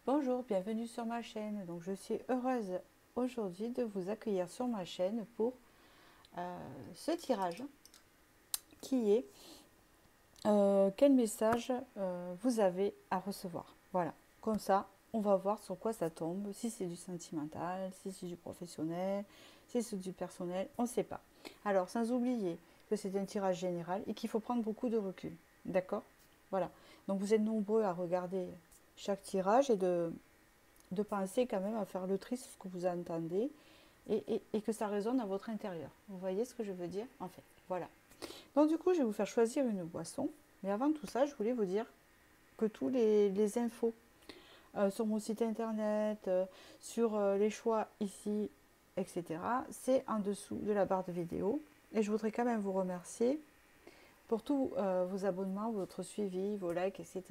Bonjour, bienvenue sur ma chaîne. Donc, je suis heureuse aujourd'hui de vous accueillir sur ma chaîne pour ce tirage qui est quel message vous avez à recevoir. Voilà, comme ça, on va voir sur quoi ça tombe, si c'est du sentimental, si c'est du professionnel, si c'est du personnel, on ne sait pas. Alors, sans oublier que c'est un tirage général et qu'il faut prendre beaucoup de recul. D'accord? Voilà. Donc, vous êtes nombreux à regarder chaque tirage et de penser quand même à faire le tri sur ce que vous entendez et que ça résonne à votre intérieur. Vous voyez ce que je veux dire? En fait, voilà. Donc du coup, je vais vous faire choisir une boisson. Mais avant tout ça, je voulais vous dire que tous les infos sur mon site internet, sur les choix ici, etc., c'est en dessous de la barre de vidéo. Et je voudrais quand même vous remercier pour tous vos abonnements, votre suivi, vos likes, etc.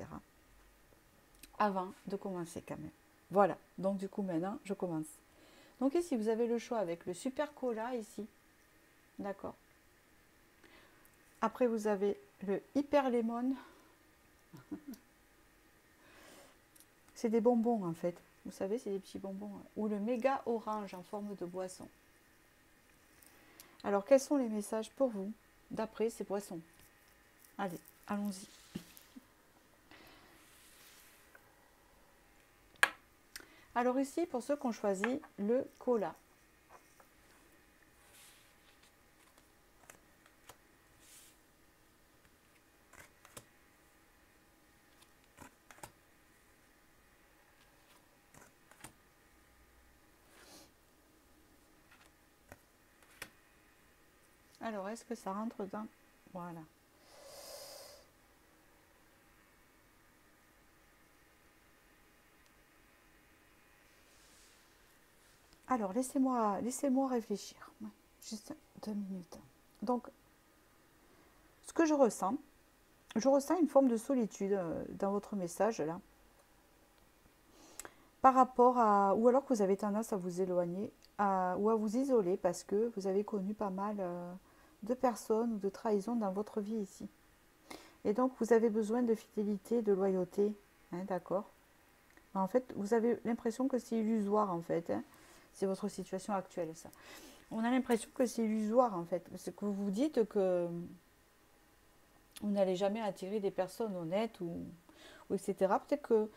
Avant de commencer quand même. Voilà, donc du coup maintenant, je commence. Donc ici, vous avez le choix avec le Super Cola ici. D'accord. Après, vous avez le Hyper Lemon. C'est des bonbons en fait. Vous savez, c'est des petits bonbons. Ou le Méga Orange en forme de boisson. Alors, quels sont les messages pour vous d'après ces boissons? Allez, allons-y. Alors ici, pour ceux qui ont choisi le cola. Alors, est-ce que ça rentre dans... Voilà. Alors, laissez-moi réfléchir. Ouais, juste 2 minutes. Donc, ce que je ressens une forme de solitude dans votre message là, par rapport à, ou alors que vous avez tendance à vous éloigner ou à vous isoler parce que vous avez connu pas mal de personnes ou de trahisons dans votre vie ici. Et donc, vous avez besoin de fidélité, de loyauté, hein, d'accord? En fait, vous avez l'impression que c'est illusoire en fait, hein. C'est votre situation actuelle ça. On a l'impression que c'est illusoire en fait. C'est que vous vous dites que vous n'allez jamais attirer des personnes honnêtes ou etc. Peut-être que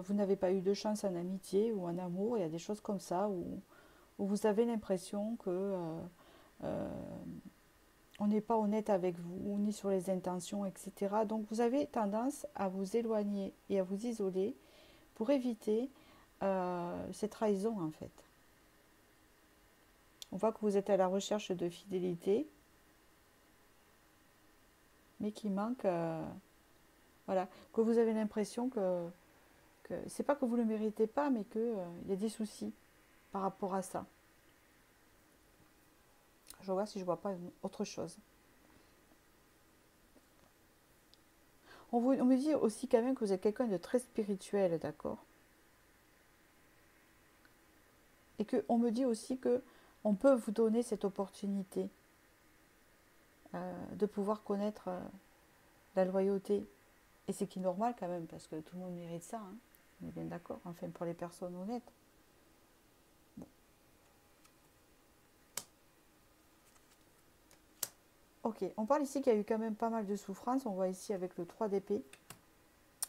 vous n'avez pas eu de chance en amitié ou en amour, il y a des choses comme ça où vous avez l'impression que euh, on n'est pas honnête avec vous, ni sur les intentions, etc. Donc vous avez tendance à vous éloigner et à vous isoler pour éviter ces trahisons en fait. On voit que vous êtes à la recherche de fidélité, mais qui manque, voilà, que vous avez l'impression que c'est pas que vous ne le méritez pas, mais qu'il y a des soucis par rapport à ça. Je vois si je vois pas autre chose. On me dit aussi quand même que vous êtes quelqu'un de très spirituel, d'accord? Et qu'on me dit aussi que on peut vous donner cette opportunité de pouvoir connaître la loyauté. Et c'est qui est normal quand même, parce que tout le monde mérite ça, hein. On est bien d'accord, enfin pour les personnes honnêtes. Bon. Ok, on parle ici qu'il y a eu quand même pas mal de souffrance, on voit ici avec le 3 d'épée.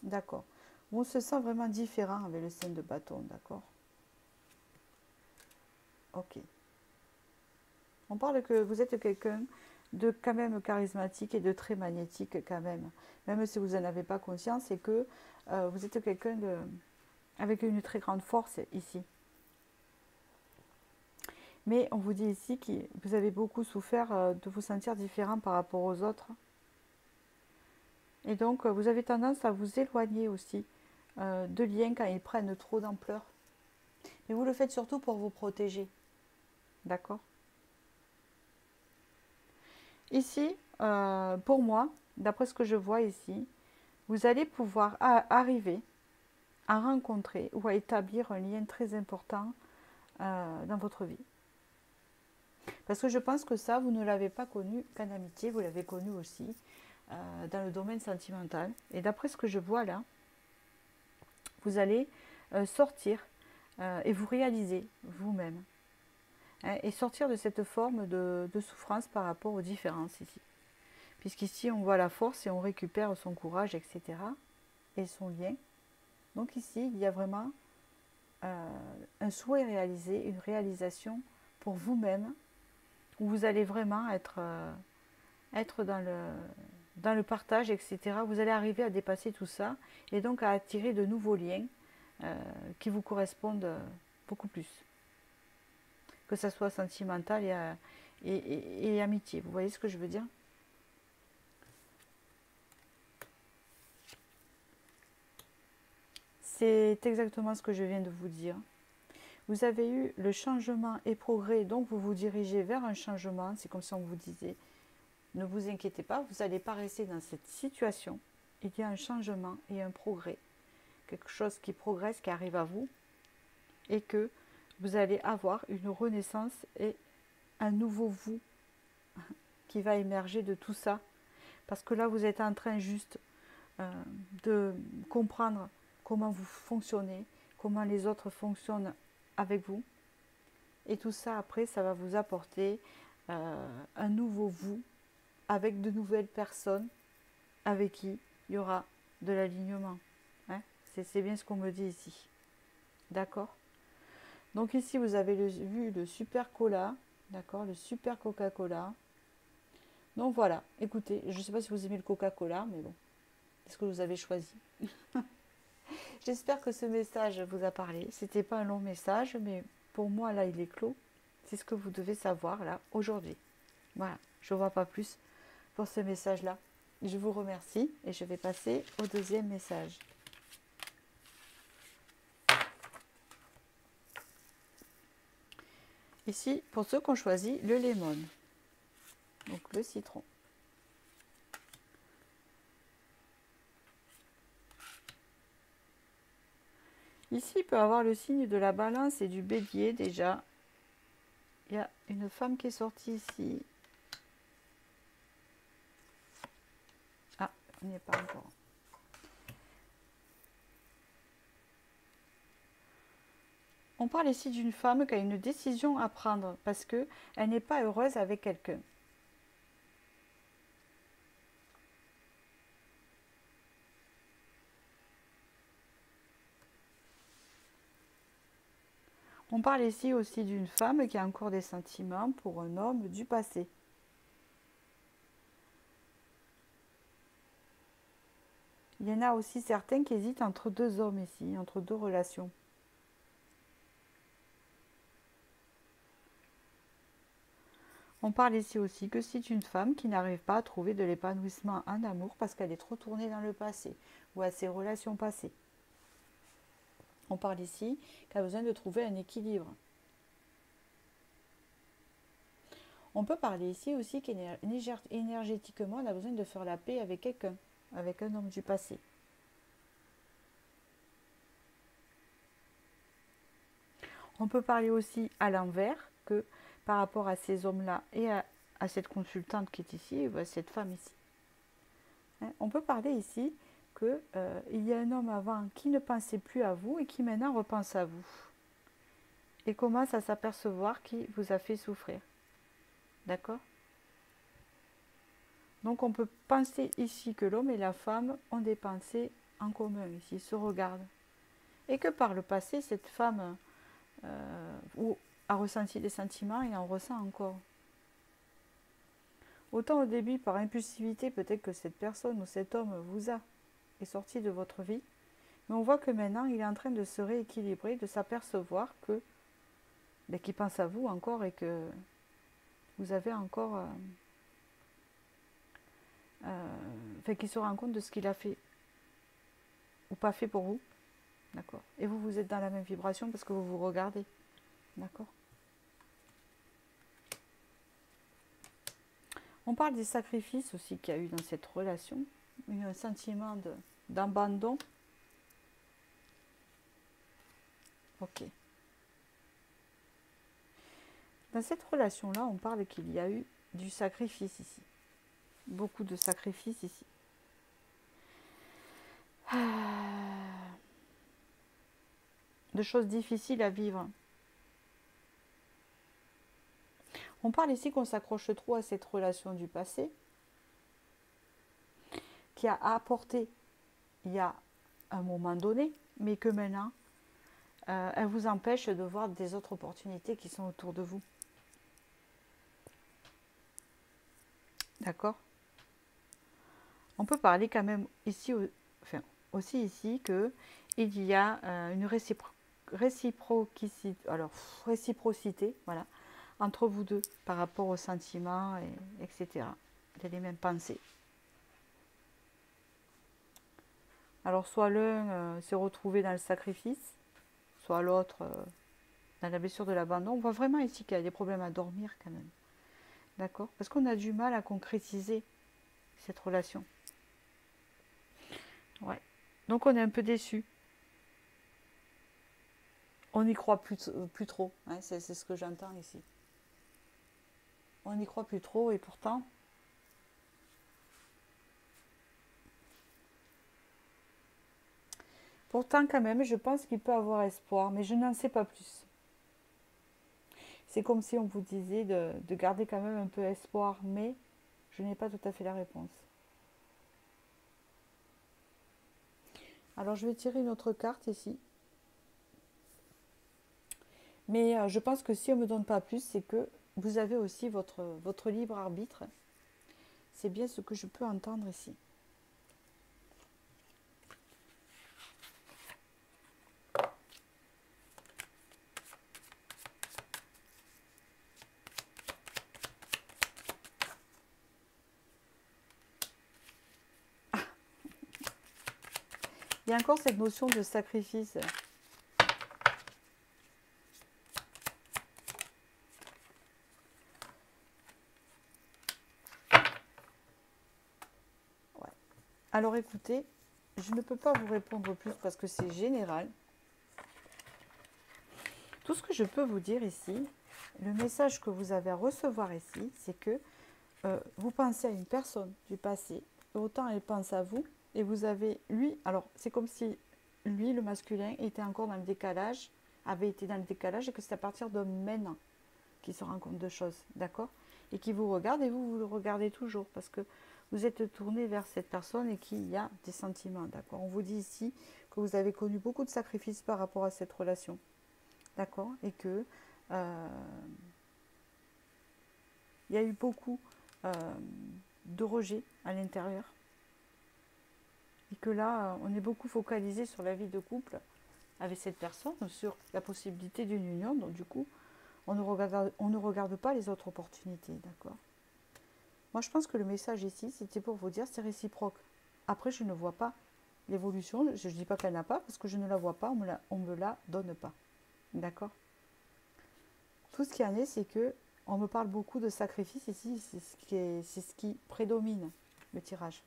D'accord. On se sent vraiment différent avec le 5 de bâton, d'accord? Ok. On parle que vous êtes quelqu'un de quand même charismatique et de très magnétique quand même. Même si vous n'en avez pas conscience, c'est que vous êtes quelqu'un avec une très grande force ici. Mais on vous dit ici que vous avez beaucoup souffert de vous sentir différent par rapport aux autres. Et donc vous avez tendance à vous éloigner aussi de liens quand ils prennent trop d'ampleur. Mais vous le faites surtout pour vous protéger. D'accord? Ici, pour moi, d'après ce que je vois ici, vous allez pouvoir arriver à rencontrer ou à établir un lien très important dans votre vie. Parce que je pense que ça, vous ne l'avez pas connu qu'en amitié, vous l'avez connu aussi dans le domaine sentimental. Et d'après ce que je vois là, vous allez sortir et vous réaliser vous-même. Hein, et sortir de cette forme de souffrance par rapport aux différences ici. Puisqu'ici, on voit la force et on récupère son courage, etc. et son lien. Donc ici, il y a vraiment un souhait réalisé, une réalisation pour vous-même, où vous allez vraiment être dans le partage, etc. Vous allez arriver à dépasser tout ça et donc à attirer de nouveaux liens qui vous correspondent beaucoup plus. Que ça soit sentimental et amitié. Vous voyez ce que je veux dire? C'est exactement ce que je viens de vous dire. Vous avez eu le changement et progrès, donc vous vous dirigez vers un changement. C'est comme si on vous disait, ne vous inquiétez pas, vous n'allez pas rester dans cette situation. Il y a un changement et un progrès. Quelque chose qui progresse, qui arrive à vous, et que vous allez avoir une renaissance et un nouveau vous qui va émerger de tout ça. Parce que là, vous êtes en train juste de comprendre comment vous fonctionnez, comment les autres fonctionnent avec vous. Et tout ça, après, ça va vous apporter un nouveau vous avec de nouvelles personnes avec qui il y aura de l'alignement. Hein, c'est bien ce qu'on me dit ici. D'accord? Donc ici, vous avez vu le super cola, d'accord? Le super Coca-Cola. Donc voilà, écoutez, je ne sais pas si vous aimez le Coca-Cola, mais bon, est-ce que vous avez choisi? J'espère que ce message vous a parlé. C'était pas un long message, mais pour moi, là, il est clos. C'est ce que vous devez savoir, là, aujourd'hui. Voilà, je ne vois pas plus pour ce message-là. Je vous remercie et je vais passer au deuxième message. Ici, pour ceux qui ont choisi le lemon, donc le citron. Ici, il peut y avoir le signe de la balance et du bélier déjà. Il y a une femme qui est sortie ici. Ah, on n'y est pas encore. On parle ici d'une femme qui a une décision à prendre parce qu'elle n'est pas heureuse avec quelqu'un. On parle ici aussi d'une femme qui a encore des sentiments pour un homme du passé. Il y en a aussi certains qui hésitent entre deux hommes ici, entre deux relations. On parle ici aussi que c'est une femme qui n'arrive pas à trouver de l'épanouissement en amour parce qu'elle est trop tournée dans le passé ou à ses relations passées. On parle ici qu'elle a besoin de trouver un équilibre. On peut parler ici aussi qu'énergétiquement, elle a besoin de faire la paix avec quelqu'un, avec un homme du passé. On peut parler aussi à l'envers, que par rapport à ces hommes-là et à cette consultante qui est ici, à cette femme ici. Hein, on peut parler ici qu'il y a un homme avant qui ne pensait plus à vous et qui maintenant repense à vous. Et commence à s'apercevoir qu'il vous a fait souffrir. D'accord? Donc on peut penser ici que l'homme et la femme ont des pensées en commun, ici, se regardent. Et que par le passé, cette femme a ressenti des sentiments et en ressent encore. Autant au début, par impulsivité, peut-être que cette personne ou cet homme est sorti de votre vie, mais on voit que maintenant, il est en train de se rééquilibrer, de s'apercevoir qu'il pense à vous encore et que vous avez encore... qu'il se rend compte de ce qu'il a fait ou pas fait pour vous. D'accord. Et vous, vous êtes dans la même vibration parce que vous vous regardez. D'accord. On parle des sacrifices aussi qu'il y a eu dans cette relation. Il y a un sentiment d'abandon. Ok. Dans cette relation-là, on parle qu'il y a eu du sacrifice ici. Beaucoup de sacrifices ici. de choses difficiles à vivre. On parle ici qu'on s'accroche trop à cette relation du passé, qui a apporté il y a un moment donné, mais que maintenant, elle vous empêche de voir des autres opportunités qui sont autour de vous. D'accord? On peut parler quand même ici, enfin, aussi ici que il y a une réciprocité, voilà, entre vous deux par rapport aux sentiments, etc. Il y a les mêmes pensées. Alors soit l'un s'est retrouvé dans le sacrifice, soit l'autre dans la blessure de l'abandon. On voit vraiment ici qu'il y a des problèmes à dormir quand même. D'accord? Parce qu'on a du mal à concrétiser cette relation. Ouais. Donc on est un peu déçu. On n'y croit plus trop. Hein, c'est ce que j'entends ici. On n'y croit plus trop et pourtant, quand même, je pense qu'il peut avoir espoir, mais je n'en sais pas plus. C'est comme si on vous disait de garder quand même un peu espoir, mais je n'ai pas tout à fait la réponse. Alors je vais tirer une autre carte ici. Mais je pense que si on ne me donne pas plus, c'est que vous avez aussi votre libre arbitre. C'est bien ce que je peux entendre ici. Il y a encore cette notion de sacrifice. Ouais. Alors écoutez, je ne peux pas vous répondre plus parce que c'est général. Tout ce que je peux vous dire ici, le message que vous avez à recevoir ici, c'est que vous pensez à une personne du passé, autant elle pense à vous, et vous avez lui, alors c'est comme si lui, le masculin, était encore dans le décalage, avait été dans le décalage, et que c'est à partir de maintenant qu'il se rend compte de choses, d'accord? Et qui vous regarde, et vous le regardez toujours, parce que vous êtes tourné vers cette personne et qu'il y a des sentiments, d'accord? On vous dit ici que vous avez connu beaucoup de sacrifices par rapport à cette relation, d'accord? Et que il y a eu beaucoup de rejet à l'intérieur. Et que là, on est beaucoup focalisé sur la vie de couple avec cette personne, sur la possibilité d'une union. Donc du coup, on ne regarde pas les autres opportunités, d'accord? Moi, je pense que le message ici, c'était pour vous dire, c'est réciproque. Après, je ne vois pas l'évolution. Je ne dis pas qu'elle n'a pas, parce que je ne la vois pas, on me la donne pas. D'accord? Tout ce qui en est, c'est que on me parle beaucoup de sacrifice ici, c'est ce qui prédomine le tirage.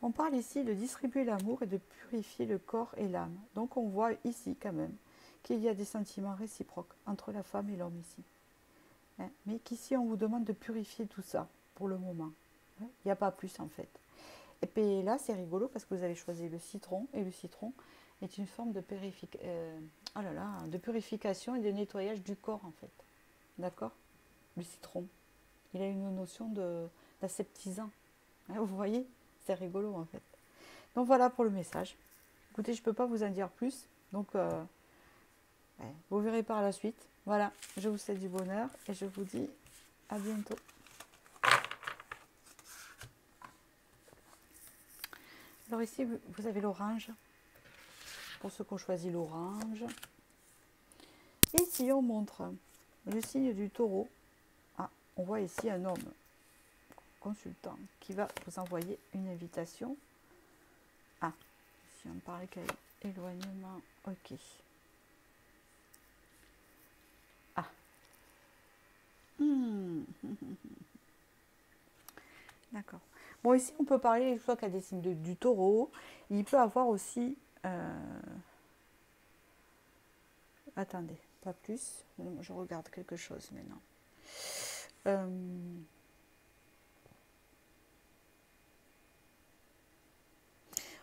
On parle ici de distribuer l'amour et de purifier le corps et l'âme. Donc on voit ici quand même qu'il y a des sentiments réciproques entre la femme et l'homme ici. Hein, mais qu'ici on vous demande de purifier tout ça pour le moment. Hein, il n'y a pas plus en fait. Et puis là c'est rigolo parce que vous avez choisi le citron et le citron est une forme de purification et de nettoyage du corps en fait. D'accord? Le citron. Il a une notion d'aseptisant. Hein, vous voyez? C'est rigolo en fait. Donc voilà pour le message. Écoutez, je ne peux pas vous en dire plus. Donc vous verrez par la suite. Voilà, je vous souhaite du bonheur et je vous dis à bientôt. Alors ici, vous avez l'orange. Pour ceux qui ont choisi l'orange. Et ici, on montre le signe du taureau. Ah, on voit ici un homme consultant qui va vous envoyer une invitation. Ah, ici on parle qu'il y a éloignement. Ok. Ah. D'accord. Bon, ici on peut parler, je crois qu'il y a des signes du taureau. Il peut avoir aussi... Attendez, pas plus. Je regarde quelque chose maintenant.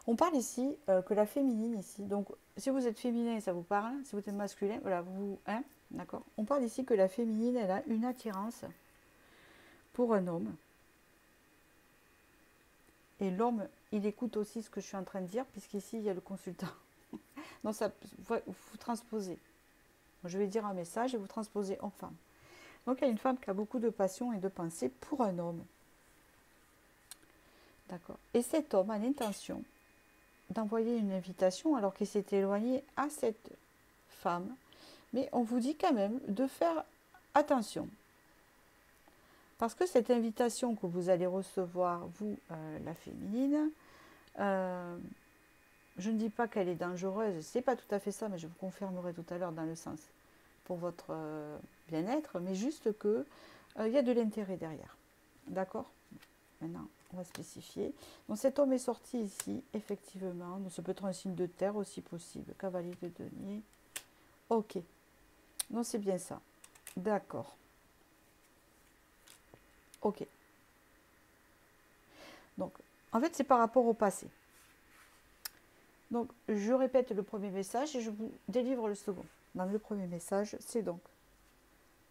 On parle ici que la féminine ici, donc si vous êtes féminin, ça vous parle, si vous êtes masculin, voilà, vous, hein, d'accord. On parle ici que la féminine, elle a une attirance pour un homme. Et l'homme, il écoute aussi ce que je suis en train de dire, puisqu'ici, il y a le consultant. Donc, ça, vous transposez. Je vais dire un message et vous transposez en femme. Donc, il y a une femme qui a beaucoup de passion et de pensée pour un homme. D'accord. Et cet homme a l'intention d'envoyer une invitation alors qu'il s'est éloigné à cette femme. Mais on vous dit quand même de faire attention. Parce que cette invitation que vous allez recevoir, vous, la féminine, je ne dis pas qu'elle est dangereuse, c'est pas tout à fait ça, mais je vous confirmerai tout à l'heure dans le sens pour votre bien-être, mais juste que il y a de l'intérêt derrière. D'accord? Maintenant, on va spécifier. Donc cet homme est sorti ici, effectivement. Donc ça peut être un signe de terre aussi possible. Cavalier de denier. Ok. Donc c'est bien ça. D'accord. Ok. Donc, en fait, c'est par rapport au passé. Donc, je répète le premier message et je vous délivre le second. Dans le premier message, c'est donc,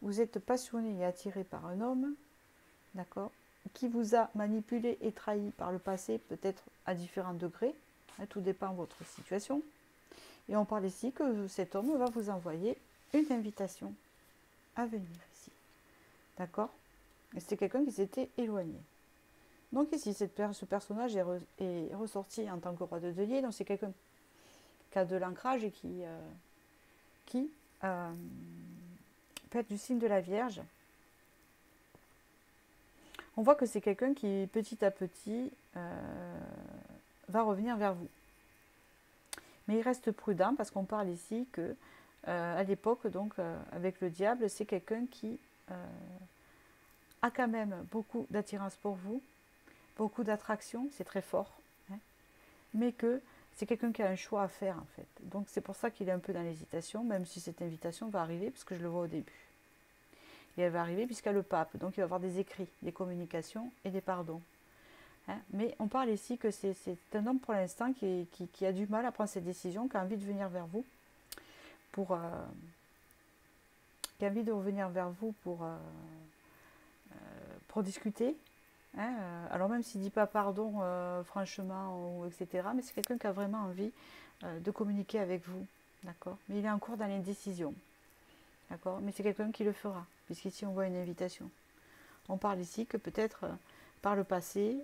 vous êtes passionné et attiré par un homme, d'accord, qui vous a manipulé et trahi par le passé, peut-être à différents degrés, hein, tout dépend de votre situation. Et on parle ici que cet homme va vous envoyer une invitation à venir ici. D'accord? Et c'est quelqu'un qui s'était éloigné. Donc ici, ce personnage est ressorti en tant que roi de denier. Donc c'est quelqu'un qui a de l'ancrage et qui peut être du signe de la Vierge. On voit que c'est quelqu'un qui, petit à petit, va revenir vers vous. Mais il reste prudent parce qu'on parle ici que, à l'époque, donc, avec le diable, c'est quelqu'un qui a quand même beaucoup d'attirance pour vous, beaucoup d'attraction, c'est très fort, hein, mais que c'est quelqu'un qui a un choix à faire en fait. Donc c'est pour ça qu'il est un peu dans l'hésitation, même si cette invitation va arriver, parce que je le vois au début. Et elle va arriver puisqu'il y a le pape, donc il va y avoir des écrits, des communications et des pardons. Hein, mais on parle ici que c'est un homme pour l'instant qui a du mal à prendre ses décisions, qui a envie de venir vers vous pour... qui a envie de revenir vers vous pour discuter. Hein, alors même s'il ne dit pas pardon franchement, ou etc., mais c'est quelqu'un qui a vraiment envie de communiquer avec vous. D'accord. Mais il est encore dans les décisions. D'accord. Mais c'est quelqu'un qui le fera, puisqu'ici on voit une invitation. On parle ici que peut-être par le passé,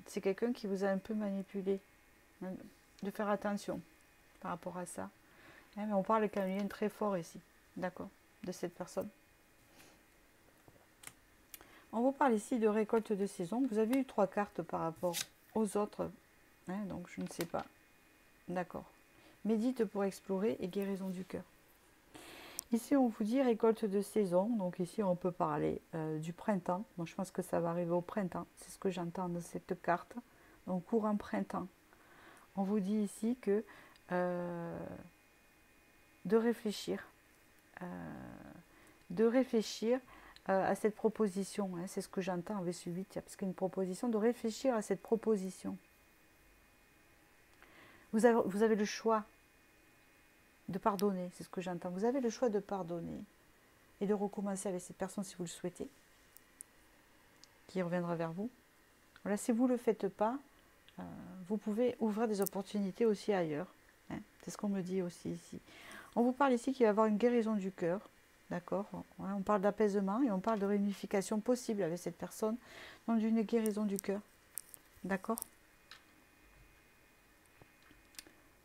c'est quelqu'un qui vous a un peu manipulé. Hein, de faire attention par rapport à ça. Hein, mais on parle qu'un lien très fort ici. D'accord. De cette personne. On vous parle ici de récolte de saison. Vous avez eu 3 cartes par rapport aux autres. Hein, donc je ne sais pas. D'accord. Médite pour explorer et guérison du cœur. Ici, on vous dit récolte de saison. Donc ici, on peut parler du printemps. Donc je pense que ça va arriver au printemps. C'est ce que j'entends de cette carte. Donc courant printemps. On vous dit ici que de réfléchir. À cette proposition. Hein, c'est ce que j'entends avec ce 8. Parce qu'il y a une proposition, de réfléchir à cette proposition. Vous avez le choix de pardonner, c'est ce que j'entends. Vous avez le choix de pardonner et de recommencer avec cette personne si vous le souhaitez, qui reviendra vers vous. Voilà, si vous ne le faites pas, vous pouvez ouvrir des opportunités aussi ailleurs. Hein, c'est ce qu'on me dit aussi ici. On vous parle ici qu'il va y avoir une guérison du cœur. D'accord. On parle d'apaisement et on parle de réunification possible avec cette personne, donc d'une guérison du cœur. D'accord.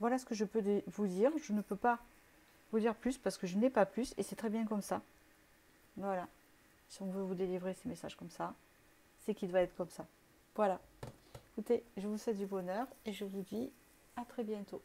Voilà ce que je peux vous dire. Je ne peux pas vous dire plus parce que je n'ai pas plus et c'est très bien comme ça. Voilà. Si on veut vous délivrer ces messages comme ça, c'est qu'il doit être comme ça. Voilà. Écoutez, je vous souhaite du bonheur et je vous dis à très bientôt.